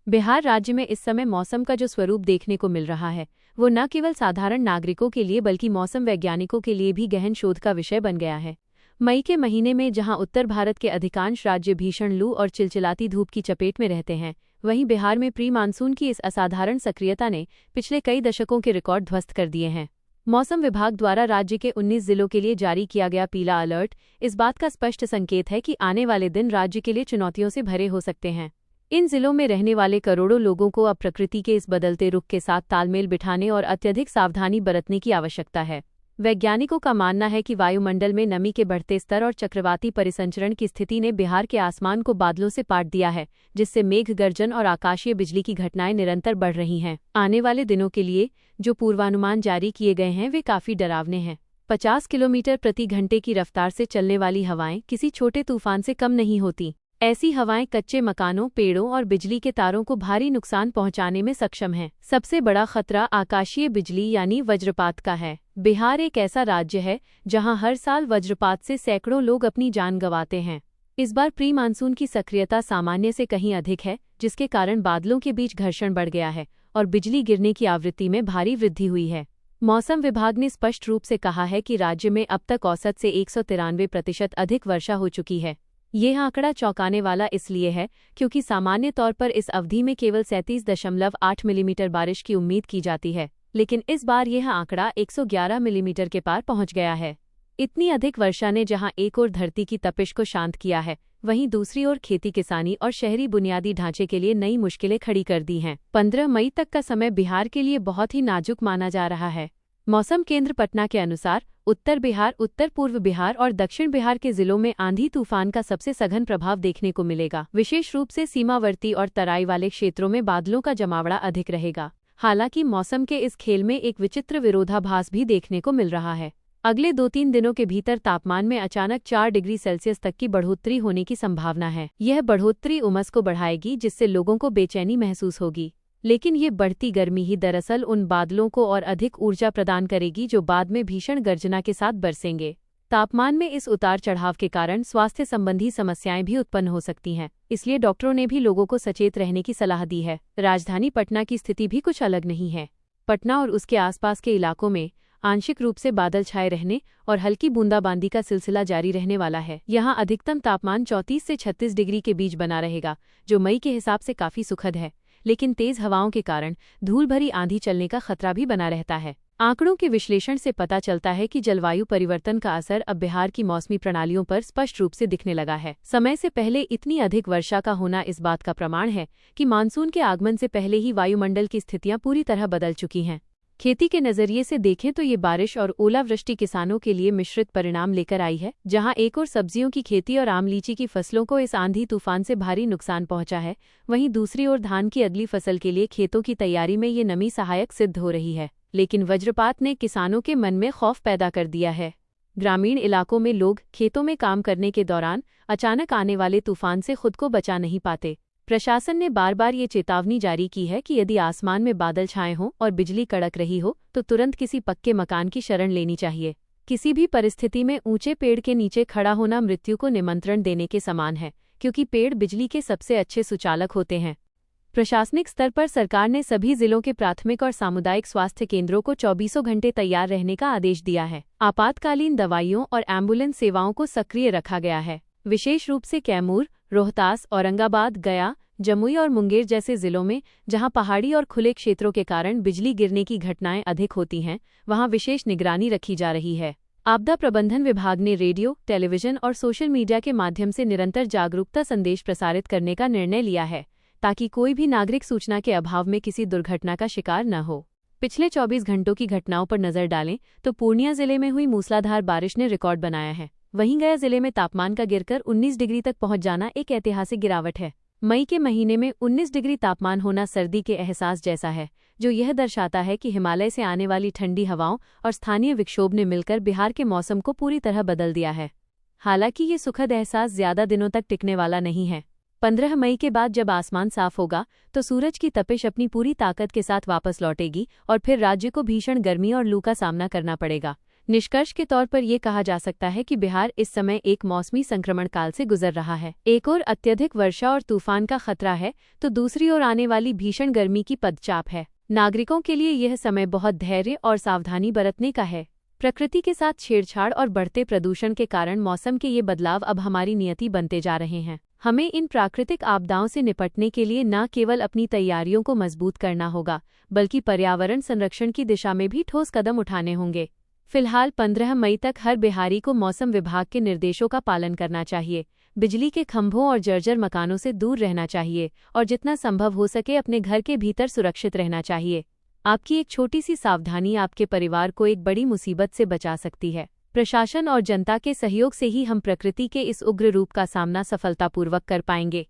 बिहार राज्य में इस समय मौसम का जो स्वरूप देखने को मिल रहा है वो न केवल साधारण नागरिकों के लिए बल्कि मौसम वैज्ञानिकों के लिए भी गहन शोध का विषय बन गया है। मई के महीने में जहां उत्तर भारत के अधिकांश राज्य भीषण लू और चिलचिलाती धूप की चपेट में रहते हैं, वहीं बिहार में प्री मानसून की इस असाधारण सक्रियता ने पिछले कई दशकों के रिकॉर्ड ध्वस्त कर दिए हैं। मौसम विभाग द्वारा राज्य के 19 जिलों के लिए जारी किया गया पीला अलर्ट इस बात का स्पष्ट संकेत है कि आने वाले दिन राज्य के लिए चुनौतियों से भरे हो सकते हैं। इन जिलों में रहने वाले करोड़ों लोगों को अब प्रकृति के इस बदलते रुख के साथ तालमेल बिठाने और अत्यधिक सावधानी बरतने की आवश्यकता है। वैज्ञानिकों का मानना है कि वायुमंडल में नमी के बढ़ते स्तर और चक्रवाती परिसंचरण की स्थिति ने बिहार के आसमान को बादलों से पाट दिया है, जिससे मेघ गर्जन और आकाशीय बिजली की घटनाएं निरंतर बढ़ रही हैं। आने वाले दिनों के लिए जो पूर्वानुमान जारी किए गए हैं वे काफी डरावने हैं। 50 किलोमीटर प्रति घंटे की रफ्तार से चलने वाली हवाएं किसी छोटे तूफान से कम नहीं होती। ऐसी हवाएं कच्चे मकानों, पेड़ों और बिजली के तारों को भारी नुकसान पहुंचाने में सक्षम हैं। सबसे बड़ा खतरा आकाशीय बिजली यानी वज्रपात का है। बिहार एक ऐसा राज्य है जहां हर साल वज्रपात से सैकड़ों लोग अपनी जान गंवाते हैं। इस बार प्री मानसून की सक्रियता सामान्य से कहीं अधिक है, जिसके कारण बादलों के बीच घर्षण बढ़ गया है और बिजली गिरने की आवृत्ति में भारी वृद्धि हुई है। मौसम विभाग ने स्पष्ट रूप से कहा है कि राज्य में अब तक औसत से 193% अधिक वर्षा हो चुकी है। यह आंकड़ा चौंकाने वाला इसलिए है क्योंकि सामान्य तौर पर इस अवधि में केवल 37.8 मिलीमीटर बारिश की उम्मीद की जाती है, लेकिन इस बार यह आंकड़ा 111 मिलीमीटर के पार पहुंच गया है। इतनी अधिक वर्षा ने जहां एक ओर धरती की तपिश को शांत किया है, वहीं दूसरी ओर खेती किसानी और शहरी बुनियादी ढांचे के लिए नई मुश्किलें खड़ी कर दी हैं। 15 मई तक का समय बिहार के लिए बहुत ही नाजुक माना जा रहा है। मौसम केंद्र पटना के अनुसार उत्तर बिहार, उत्तर पूर्व बिहार और दक्षिण बिहार के जिलों में आंधी तूफान का सबसे सघन प्रभाव देखने को मिलेगा। विशेष रूप से सीमावर्ती और तराई वाले क्षेत्रों में बादलों का जमावड़ा अधिक रहेगा। हालांकि मौसम के इस खेल में एक विचित्र विरोधाभास भी देखने को मिल रहा है। अगले 2-3 दिनों के भीतर तापमान में अचानक 4 डिग्री सेल्सियस तक की बढ़ोतरी होने की संभावना है। यह बढ़ोतरी उमस को बढ़ाएगी, जिससे लोगों को बेचैनी महसूस होगी। लेकिन ये बढ़ती गर्मी ही दरअसल उन बादलों को और अधिक ऊर्जा प्रदान करेगी जो बाद में भीषण गर्जना के साथ बरसेंगे। तापमान में इस उतार चढ़ाव के कारण स्वास्थ्य संबंधी समस्याएं भी उत्पन्न हो सकती हैं, इसलिए डॉक्टरों ने भी लोगों को सचेत रहने की सलाह दी है। राजधानी पटना की स्थिति भी कुछ अलग नहीं है। पटना और उसके आसपास के इलाकों में आंशिक रूप से बादल छाए रहने और हल्की बूंदाबांदी का सिलसिला जारी रहने वाला है। यहाँ अधिकतम तापमान 34 से 36 डिग्री के बीच बना रहेगा, जो मई के हिसाब से काफी सुखद है। लेकिन तेज हवाओं के कारण धूल भरी आंधी चलने का खतरा भी बना रहता है। आंकड़ों के विश्लेषण से पता चलता है कि जलवायु परिवर्तन का असर अब बिहार की मौसमी प्रणालियों पर स्पष्ट रूप से दिखने लगा है। समय से पहले इतनी अधिक वर्षा का होना इस बात का प्रमाण है कि मानसून के आगमन से पहले ही वायुमंडल की स्थितियां पूरी तरह बदल चुकी हैं। खेती के नजरिए से देखें तो ये बारिश और ओलावृष्टि किसानों के लिए मिश्रित परिणाम लेकर आई है। जहां एक ओर सब्जियों की खेती और आम लीची की फसलों को इस आंधी तूफान से भारी नुकसान पहुंचा है, वहीं दूसरी ओर धान की अगली फसल के लिए खेतों की तैयारी में ये नमी सहायक सिद्ध हो रही है। लेकिन वज्रपात ने किसानों के मन में खौफ पैदा कर दिया है। ग्रामीण इलाकों में लोग खेतों में काम करने के दौरान अचानक आने वाले तूफान से खुद को बचा नहीं पाते। प्रशासन ने बार बार ये चेतावनी जारी की है कि यदि आसमान में बादल छाए हों और बिजली कड़क रही हो तो तुरंत किसी पक्के मकान की शरण लेनी चाहिए। किसी भी परिस्थिति में ऊंचे पेड़ के नीचे खड़ा होना मृत्यु को निमंत्रण देने के समान है, क्योंकि पेड़ बिजली के सबसे अच्छे सुचालक होते हैं। प्रशासनिक स्तर पर सरकार ने सभी जिलों के प्राथमिक और सामुदायिक स्वास्थ्य केंद्रों को 24 घंटे तैयार रहने का आदेश दिया है। आपातकालीन दवाइयों और एम्बुलेंस सेवाओं को सक्रिय रखा गया है। विशेष रूप से कैमूर, रोहतास, औरंगाबाद, गया, जमुई और मुंगेर जैसे जिलों में जहां पहाड़ी और खुले क्षेत्रों के कारण बिजली गिरने की घटनाएं अधिक होती हैं, वहां विशेष निगरानी रखी जा रही है। आपदा प्रबंधन विभाग ने रेडियो, टेलीविजन और सोशल मीडिया के माध्यम से निरंतर जागरूकता संदेश प्रसारित करने का निर्णय लिया है, ताकि कोई भी नागरिक सूचना के अभाव में किसी दुर्घटना का शिकार न हो। पिछले 24 घंटों की घटनाओं पर नजर डालें तो पूर्णिया जिले में हुई मूसलाधार बारिश ने रिकॉर्ड बनाया है। वहीं गया जिले में तापमान का गिरकर 19 डिग्री तक पहुंच जाना एक ऐतिहासिक गिरावट है। मई के महीने में 19 डिग्री तापमान होना सर्दी के एहसास जैसा है, जो यह दर्शाता है कि हिमालय से आने वाली ठंडी हवाओं और स्थानीय विक्षोभ ने मिलकर बिहार के मौसम को पूरी तरह बदल दिया है। हालांकि ये सुखद एहसास ज्यादा दिनों तक टिकने वाला नहीं है। 15 मई के बाद जब आसमान साफ होगा तो सूरज की तपिश अपनी पूरी ताकत के साथ वापस लौटेगी और फिर राज्य को भीषण गर्मी और लू का सामना करना पड़ेगा, निष्कर्ष के तौर पर यह कहा जा सकता है कि बिहार इस समय एक मौसमी संक्रमण काल से गुजर रहा है। एक ओर अत्यधिक वर्षा और तूफान का खतरा है, तो दूसरी ओर आने वाली भीषण गर्मी की पदचाप है। नागरिकों के लिए यह समय बहुत धैर्य और सावधानी बरतने का है। प्रकृति के साथ छेड़छाड़ और बढ़ते प्रदूषण के कारण मौसम के ये बदलाव अब हमारी नियति बनते जा रहे हैं। हमें इन प्राकृतिक आपदाओं से निपटने के लिए न केवल अपनी तैयारियों को मजबूत करना होगा, बल्कि पर्यावरण संरक्षण की दिशा में भी ठोस कदम उठाने होंगे। फिलहाल 15 मई तक हर बिहारी को मौसम विभाग के निर्देशों का पालन करना चाहिए, बिजली के खंभों और जर्जर मकानों से दूर रहना चाहिए और जितना संभव हो सके अपने घर के भीतर सुरक्षित रहना चाहिए। आपकी एक छोटी सी सावधानी आपके परिवार को एक बड़ी मुसीबत से बचा सकती है। प्रशासन और जनता के सहयोग से ही हम प्रकृति के इस उग्र रूप का सामना सफलतापूर्वक कर पाएंगे।